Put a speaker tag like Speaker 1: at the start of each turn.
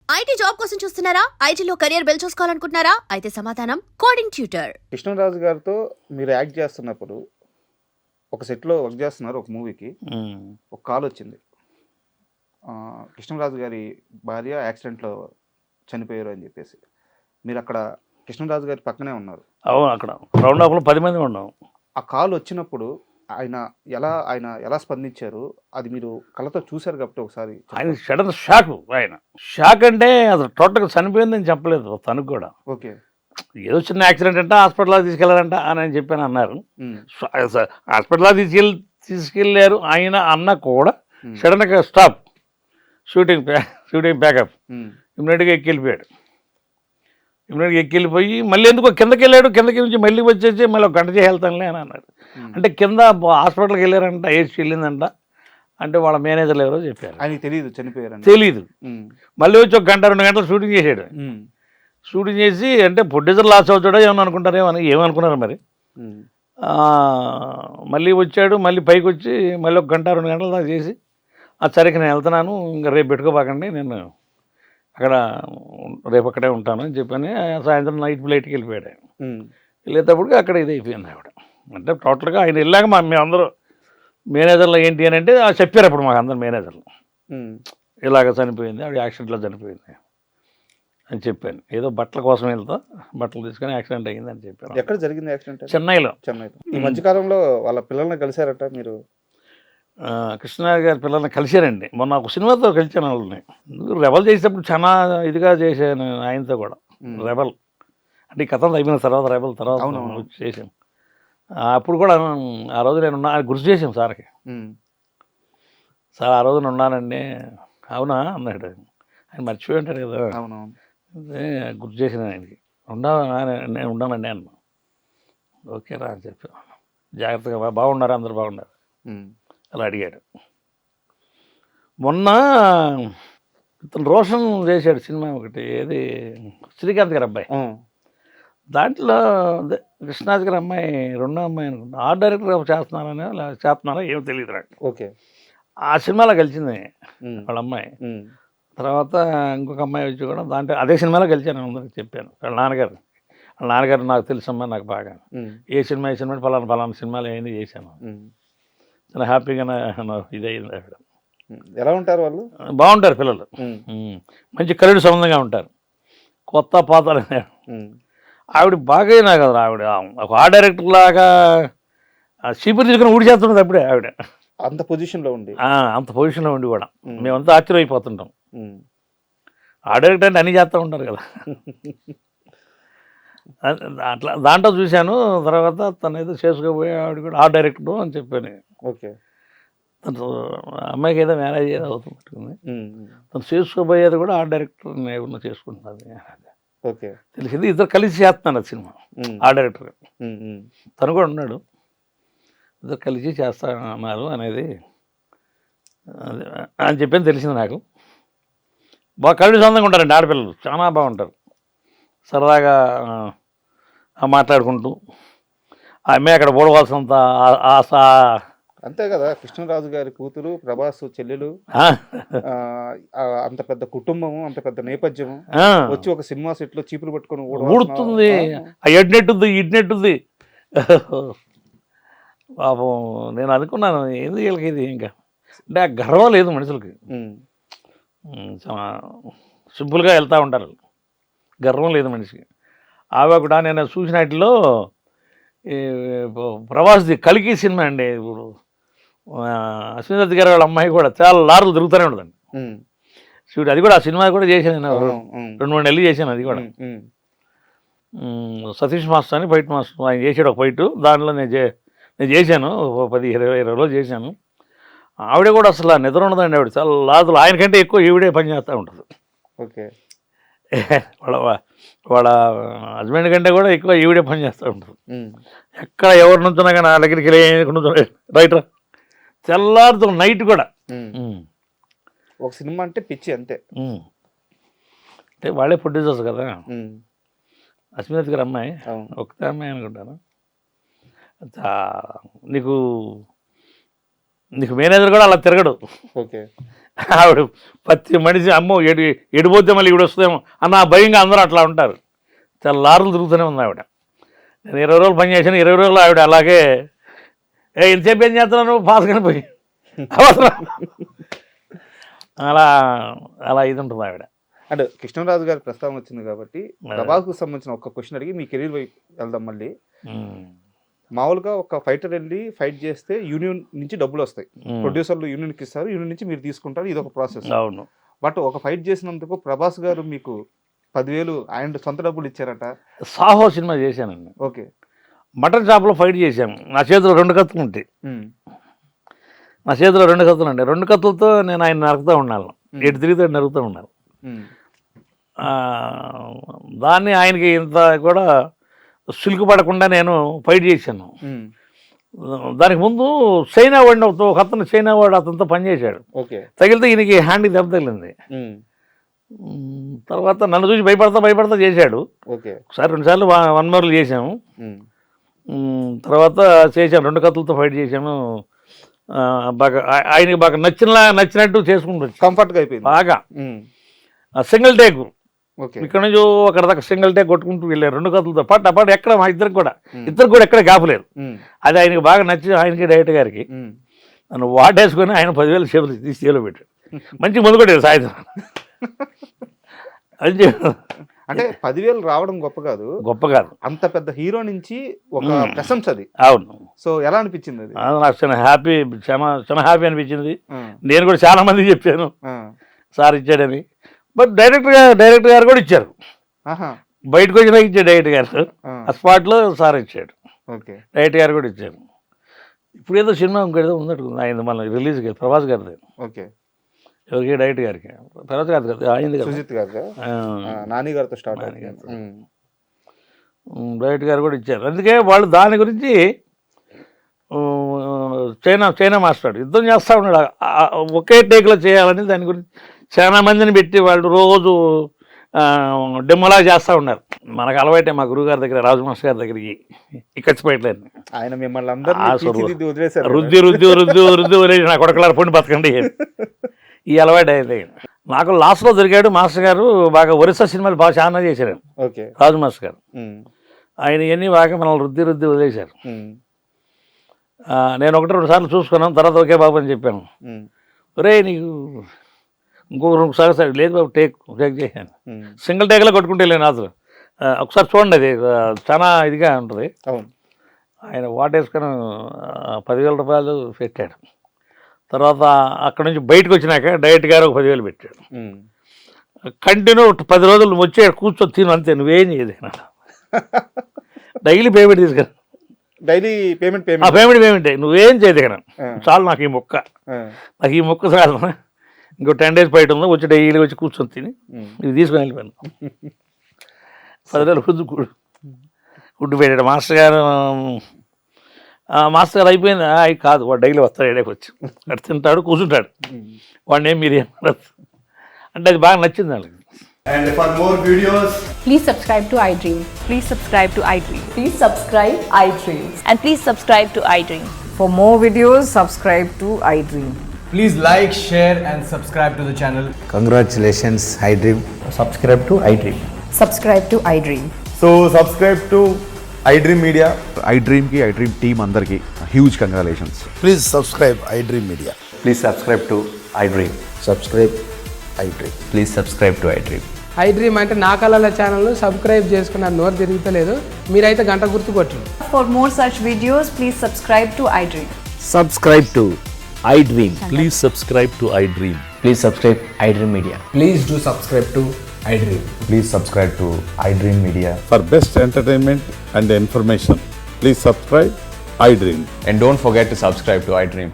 Speaker 1: IT job కోసం చూస్తున్నారా? ఐటీలో కెరియర్ బిల్డ్ చూసుకోవాలనుకుంటున్నారా? అయితే సమాధానం కోడింగ్ ట్యూటర్.
Speaker 2: కృష్ణరాజు గారితో మీరు యాక్ట్ చేస్తున్నప్పుడు ఒక సెట్లో వర్క్ చేస్తున్నారు ఒక మూవీకి. ఒక కాల్ వచ్చింది, కృష్ణరాజు గారి భార్య యాక్సిడెంట్లో చనిపోయారు అని చెప్పేసి. మీరు అక్కడ కృష్ణరాజు గారి పక్కనే ఉన్నారు.
Speaker 3: అవును, అక్కడ రౌండ్ అప్లో 10 మంది ఉన్నాం.
Speaker 2: ఆ కాల్ వచ్చినప్పుడు ఆయన ఎలా స్పందించారు అది మీరు కళ్ళతో చూశారు కాబట్టి ఒకసారి
Speaker 3: ఆయన సడన్ షాక్ అంటే అసలు టోటల్గా చనిపోయిందని చెప్పలేదు తనకు కూడా.
Speaker 2: ఓకే,
Speaker 3: ఏదో చిన్న యాక్సిడెంట్ అంటే హాస్పిటల్కి తీసుకెళ్లారంట అని చెప్పాను అన్నారు. హాస్పిటల్కి తీసుకెళ్ళారు ఆయన అన్న కూడా సడన్గా స్టాప్, షూటింగ్ బ్యాకప్, ఇమ్మీడియట్గా వెళ్ళిపోయాడు. ఇమ్మీడియట్గా వెళ్ళిపోయి మళ్ళీ ఎందుకో కిందకి వెళ్ళాడు. కిందకి నుంచి మళ్ళీ వచ్చేసి మళ్ళీ ఒక గంట చేసి వెళ్తానులే అని అన్నాడు. అంటే కింద హాస్పిటల్కి వెళ్ళారంట, ఏసి వెళ్ళిందంట. అంటే వాళ్ళ మేనేజర్లు ఎవరో చెప్పారు,
Speaker 2: ఆయనకి తెలియదు చనిపోయారు,
Speaker 3: తెలీదు. మళ్ళీ వచ్చి ఒక గంట 2 గంటలు షూటింగ్ చేసాడు. షూటింగ్ చేసి అంటే ప్రొడ్యూసర్ లాస్ అవుతాడో ఏమనుకున్నారు మరి. మళ్ళీ వచ్చాడు, మళ్ళీ పైకి వచ్చి మళ్ళీ ఒక గంట 2 గంటలు దాకా చేసి సరికి నేను వెళ్తున్నాను, ఇంకా రేపు పెట్టుకోబాకండి, నేను అక్కడ రేపు అక్కడే ఉంటాను అని చెప్పని సాయంత్రం నైట్ ఫ్లైట్కి వెళ్ళిపోయాడు. వెళ్ళేటప్పటికి అక్కడ ఇది అయిపోయింది ఆవిడ. అంటే టోటల్గా ఆయన వెళ్ళాక మేమందరూ మేనేజర్లు ఏంటి అని అంటే చెప్పారు అప్పుడు మాకు అందరు మేనేజర్లు, ఇలాగ చనిపోయింది ఆవిడ, యాక్సిడెంట్లో చనిపోయింది అని చెప్పాను. ఏదో బట్టల కోసం వెళ్తా బట్టలు తీసుకొని యాక్సిడెంట్ అయ్యింది అని చెప్పాను.
Speaker 2: ఎక్కడ జరిగింది యాక్సిడెంట్?
Speaker 3: చెన్నైలో.
Speaker 2: ఈ మధ్యకాలంలో వాళ్ళ పిల్లల్ని కలిశారట మీరు?
Speaker 3: కృష్ణరాజు గారి పిల్లల్ని కలిశారండి. మొన్న ఒక సినిమాతో కలిసాను వాళ్ళని. రెబల్ చేసేటప్పుడు చాలా ఇదిగా చేశాను ఆయనతో కూడా. రెబల్ అంటే ఈ కథలు అయిపోయిన తర్వాత రెబల్ తర్వాత చేశాను. అప్పుడు కూడా ఆ రోజు నేను ఉన్నా గుర్తు చేశాను సార్కి. సార్ ఆ రోజు ఉన్నానండి. అవునా అన్నాడు. ఆయన మర్చిపోయి ఉంటాడు కదా. గుర్తు చేశాను ఆయనకి. నేను ఉన్నానండి అన్న. ఓకేరా అని చెప్పాను. జాగ్రత్తగా బాగున్నారు, అందరు బాగున్నారు అలా అడిగాడు. మొన్న ఇతను రోషన్ చేశాడు సినిమా ఒకటి, ఏది శ్రీకాంత్ గారి అబ్బాయి. దాంట్లో కృష్ణరాజు గారి అమ్మాయి రెండో అమ్మాయి అనుకుంటా, ఆర్ట్ డైరెక్టర్ చేస్తున్నారా ఏమో తెలియదు నాకు.
Speaker 2: ఓకే,
Speaker 3: ఆ సినిమాలో కలిసింది వాళ్ళ అమ్మాయి. తర్వాత ఇంకొక అమ్మాయి వచ్చి కూడా దాంట్లో అదే సినిమాలో కలిసాను. అందరికి చెప్పాను. వాళ్ళ నాన్నగారు నాకు తెలుసమ్మా, నాకు బాగా ఏ సినిమా ఫలానా సినిమాలు ఏమైంది చేశాను. చాలా హ్యాపీగా ఇదయింది ఆవిడ.
Speaker 2: ఎలా ఉంటారు వాళ్ళు?
Speaker 3: బాగుంటారు పిల్లలు, మంచి కరుడు సంబంధంగా ఉంటారు. కొత్త పాత ఆవిడ బాగా నాకు కదా. ఆవిడ ఒక ఆర్ట్ డైరెక్టర్ లాగా చీపురు తీసుకుని ఊడి చేస్తున్నది అప్పుడే ఆవిడ.
Speaker 2: అంత పొజిషన్లో ఉండి
Speaker 3: కూడా మేమంతా ఆశ్చర్యమైపోతుంటాం. ఆర్ట్ డైరెక్టర్ అంటే అన్నీ చేస్తూ ఉంటారు కదా. అట్లా దాంట్లో చూశాను. తర్వాత తను ఏదో చేసుకోబోయే ఆవిడ కూడా ఆర్ట్ డైరెక్టర్ అని చెప్పాను.
Speaker 2: ఓకే,
Speaker 3: తను అమ్మాయికి ఏదో మ్యారేజ్ ఏదో అవుతుంది, తను చేసుకోబోయేది కూడా ఆర్ట్ డైరెక్టర్ ఏమన్నా చేసుకుంటున్నది.
Speaker 2: ఓకే,
Speaker 3: తెలిసింది. ఇద్దరు కలిసి చేస్తున్నాను అది సినిమా. ఆర్ట్ డైరెక్టర్ తను కూడా ఉన్నాడు. ఇద్దరు కలిసి చేస్తున్నారు అనేది అని చెప్పని తెలిసింది నాకు. బాగా కళ్ళు సొంతంగా ఉంటారండి ఆడపిల్లలు, చాలా బాగుంటారు. సరదాగా మాట్లాడుకుంటూ ఆ అమ్మాయి అక్కడ పోవలసినంత ఆశ.
Speaker 2: అంతే కదా, కృష్ణరాజు గారి కూతురు, ప్రభాస్ చెల్లెలు, అంత పెద్ద కుటుంబము, అంత పెద్ద నేపథ్యము వచ్చి ఒక సినిమా సెట్ లో చీపులు పట్టుకొని
Speaker 3: ఊడుతుంది. ఇడ్నెట్టుంది పాపం. నేను అనుకున్నాను ఏంది వీళ్ళకి ఇది, ఇంకా అంటే ఆ గర్వం లేదు మనుషులకి. సింపుల్గా వెళ్తూ ఉంటారు, గర్వం లేదు మనిషికి. ఆమె కూడా నేను చూసిన వాటిలో ప్రభాస్ది కల్కి సినిమా అండి. ఇప్పుడు అశ్విని గారి వాళ్ళ అమ్మాయి కూడా చాలా లారీలు తిరుగుతూనే ఉండదండి చూడు. అది కూడా ఆ సినిమా కూడా చేశాను నేను, 2-3 నెలలు చేశాను. అది కూడా సతీష్ మాస్టర్ అని ఫైట్ మాస్టర్ ఆయన చేసాడు ఒక ఫైట్. దాంట్లో నేను చేశాను 10-20 రోజులు చేశాను. ఆవిడ కూడా అసలు నిద్ర ఉండదండి. ఆవిడ చాలా లాదులు, ఆయనకంటే ఎక్కువ ఈవిడే పని చేస్తూ ఉంటుంది.
Speaker 2: ఓకే,
Speaker 3: వాళ్ళ హస్బెండ్ కంటే కూడా ఎక్కువ ఈవిడే పని చేస్తూ ఉంటుంది. ఎక్కడ ఎవరి నుంచున్నా కానీ నా దగ్గరికి రైట్ తెల్లారుతో నైట్ కూడా.
Speaker 2: ఒక సినిమా అంటే పిచ్చి అంతే.
Speaker 3: అంటే వాళ్ళే ప్రొడ్యూసర్స్ కదా. అశ్విని గారి అమ్మాయి ఒకటే అమ్మాయి అనుకుంటాను. నీకు మేనేజర్ కూడా అలా తిరగడు.
Speaker 2: ఓకే,
Speaker 3: ఆవిడ ప్రతి మనిషి అమ్మో ఎడిపోతే మళ్ళీ ఈవిడ వస్తుందేమో అన్న భయంగా అందరూ అట్లా ఉంటారు. చాలా లారులు తిరుగుతూనే ఉంది ఆవిడ. నేను 20 రోజులు పని చేశాను, 20 రోజులు ఆవిడ అలాగే ఇంతసేపు ఏం చేస్తున్నాను పాస్ కనిపోయి అవసరం అలా అలా ఇది ఉంటుంది ఆవిడ.
Speaker 2: అంటే కృష్ణరాజు గారి ప్రస్తావన వచ్చింది కాబట్టి ప్రభాస్కు సంబంధించిన ఒక క్వశ్చన్ అడిగి మీ కెరీర్ వైపు వెళ్దాం. మళ్ళీ మామూలుగా ఒక ఫైటర్ వెళ్ళి ఫైట్ చేస్తే యూనియన్ నుంచి డబ్బులు వస్తాయి, ప్రొడ్యూసర్లు యూనియన్కి ఇస్తారు, యూనియన్ నుంచి మీరు తీసుకుంటారు, ఇది ఒక ప్రాసెస్.
Speaker 3: అవును.
Speaker 2: బట్ ఒక ఫైట్ చేసినందుకు ప్రభాస్ గారు మీకు 10,000 ఆయన సొంత డబ్బులు ఇచ్చారట.
Speaker 3: సాహో సినిమా చేశానండి.
Speaker 2: ఓకే.
Speaker 3: మటన్ షాప్లో ఫైట్ చేశాను. నా చేతిలో 2 కత్తులు ఉంటాయి. నా చేతిలో 2 కత్తులు ఉంటాయి. 2 కత్తులతో నేను ఆయన నరుకుతూ ఉన్నాను, ఎటు తిరిగితే నరుకుతూ ఉన్నాను. దాన్ని ఆయనకి ఇంత కూడా సిల్కు పడకుండా నేను ఫైట్ చేశాను. దానికి ముందు చైనా వాడిని ఒక అతను చైనా వాడు అతనితో పనిచేశాడు. తగిలితే ఈయనకి హ్యాండ్కి దెబ్బ తగిలింది. తర్వాత నన్ను చూసి భయపడతా చేశాడు. ఒకసారి 2 సార్లు 1 మోర్లు చేశాము. తర్వాత చేశాను, 2 కత్తులతో ఫైట్ చేశాను. బాగా ఆయనకి బాగా నచ్చినట్టు చేసుకుంటూ
Speaker 2: కంఫర్ట్గా అయిపోయింది
Speaker 3: బాగా. సింగిల్ టేక్ ఇక్కడ నుంచి అక్కడ దాకా సింగిల్ టేక్ కొట్టుకుంటూ వెళ్ళారు 2 కత్తులతో పాటు ఎక్కడ మా ఇద్దరికి కూడా ఎక్కడ కాపలేదు. అది ఆయనకి బాగా నచ్చి ఆయనకి డైరెక్టర్ గారికి నన్ను వాటేసుకొని ఆయన 10,000 చేపలు తీసి చేలో పెట్టాడు. మంచి ముందు కొట్టాడు సాయంత్రం. అది
Speaker 2: అంటే 10,000 రావడం గొప్ప కాదు, అంత పెద్ద హీరో నుంచి ఒక ప్రశంస అది.
Speaker 3: అవును. సో
Speaker 2: ఎలా అనిపించింది అది?
Speaker 3: నాకు చాలా హ్యాపీ అనిపించింది. నేను కూడా చాలా మందికి చెప్పాను సార్ ఇచ్చాడని. బట్ డైరెక్టర్ గారు కూడా ఇచ్చారు. బయటకు వచ్చినా ఇచ్చాడు డైరెక్టర్ గారు, ఆ స్పాట్లో సార్ ఇచ్చాడు. డైరెక్టర్ గారు కూడా ఇచ్చారు. ఇప్పుడు ఏదో సినిమా ఇంకేదో ఉన్నట్టు ఆయన మన రిలీజ్కి ప్రభాస్ గారిది. ఎవరికి? డైరెక్టర్ గారికి. ప్రభాస్ గారి కదా అయింది కదా,
Speaker 2: సుజిత్ గారు నాని గారితో స్టార్ట్.
Speaker 3: డైరెక్టర్ గారు కూడా ఇచ్చారు. అందుకే వాళ్ళు దాని గురించి చైనా మాస్టర్ యుద్ధం చేస్తూ ఉన్నాడు. ఒకే టేక్లో చేయాలని దాని గురించి చాలా మందిని పెట్టి వాళ్ళు రోజు డెమోలా చేస్తూ ఉన్నారు. మనకు అలవాటే మా గురువు దగ్గర, రాజు మాస్టర్ గారి దగ్గరికి ఇక్కచ్చిపోయట్లేదు.
Speaker 2: ఆయన మిమ్మల్ని అందరూ
Speaker 3: రుద్ది వదిలేసి నా కొడకలారు పొండి బతకండి ఈ అలవాటు అయితే. నాకు లాస్ట్లో దొరికాడు మాస్టర్ గారు. బాగా ఒరిస్సా సినిమాలు బాగా చాలా చేశారు రాజు మాస్టర్ గారు. ఆయన ఇవన్నీ బాగా మనల్ని రుద్ది వదిలేశారు. నేను 1-2 సార్లు చూసుకున్నాను. తర్వాత ఓకే బాబు అని చెప్పాను. ఒరే నీకు ఇంకొక 2 సార్లు లేదు బాబు టేక్ చేశాను. సింగిల్ టేక్లో కొట్టుకుంటే లేను అసలు. ఒకసారి చూడండి, అది చాలా ఇదిగా ఉంటుంది. ఆయన వాటేసుకొని 10,000 రూపాయలు పెట్టాడు. తర్వాత అక్కడ నుంచి బయటకు వచ్చినాక డైరెక్ట్ గారు ఒక 10,000 పెట్టాడు. కంటిన్యూ 10 రోజులు వచ్చే కూర్చొని తిను అంతే, నువ్వేం చేయదు. డైలీ పేమెంట్ తీసుకురా,
Speaker 2: డైలీ పేమెంట్
Speaker 3: నువ్వేం చేయదు ఇక్కడ చాలు, నాకు ఈ మొక్క చాలు. ఇంకో 10 days బయట ఉందో వచ్చి డైలీ వచ్చి కూర్చొని తిని ఇది తీసుకొని వెళ్ళిపోయాను. 10,000 ఫుడ్ పెట్టాడు మాస్టర్ గారు. అయిపోయింది కాదు, వాడు డైలీ వస్తాడు, ఏడాకి వచ్చి అటు తింటాడు కూర్చుంటాడు. వాడిని ఏం మీరు ఏమన్నారు అంటే అది బాగా నచ్చింది వాళ్ళకి.
Speaker 4: And for more videos,
Speaker 5: please subscribe to iDream.
Speaker 6: Please subscribe to iDream.
Speaker 5: Please subscribe iDream.
Speaker 6: And please subscribe to iDream.
Speaker 7: For more videos, subscribe to iDream.
Speaker 4: please like, share and subscribe to the channel.
Speaker 8: Congratulations, iDream.
Speaker 9: Subscribe to iDream.
Speaker 5: Subscribe to iDream.
Speaker 4: So subscribe to iDream Media.
Speaker 10: iDream ki iDream team andarki huge congratulations.
Speaker 8: Please subscribe iDream Media.
Speaker 9: Please subscribe to iDream.
Speaker 8: Subscribe iDream.
Speaker 9: Please subscribe to iDream.
Speaker 11: iDream అంటే నా కళల ఛానల్ను subscribe చేసుకున్నారు, నోరు తిరుగుతలేదు. మీరైతే గంట గుర్తు కొట్టండి.
Speaker 5: For more such videos, please subscribe to iDream.
Speaker 9: Subscribe to iDream. Please subscribe to iDream. Please subscribe iDream Media.
Speaker 4: Please do subscribe to iDream.
Speaker 10: Please subscribe to iDream Media.
Speaker 12: For best entertainment and information, please subscribe iDream.
Speaker 9: And don't forget to subscribe to iDream.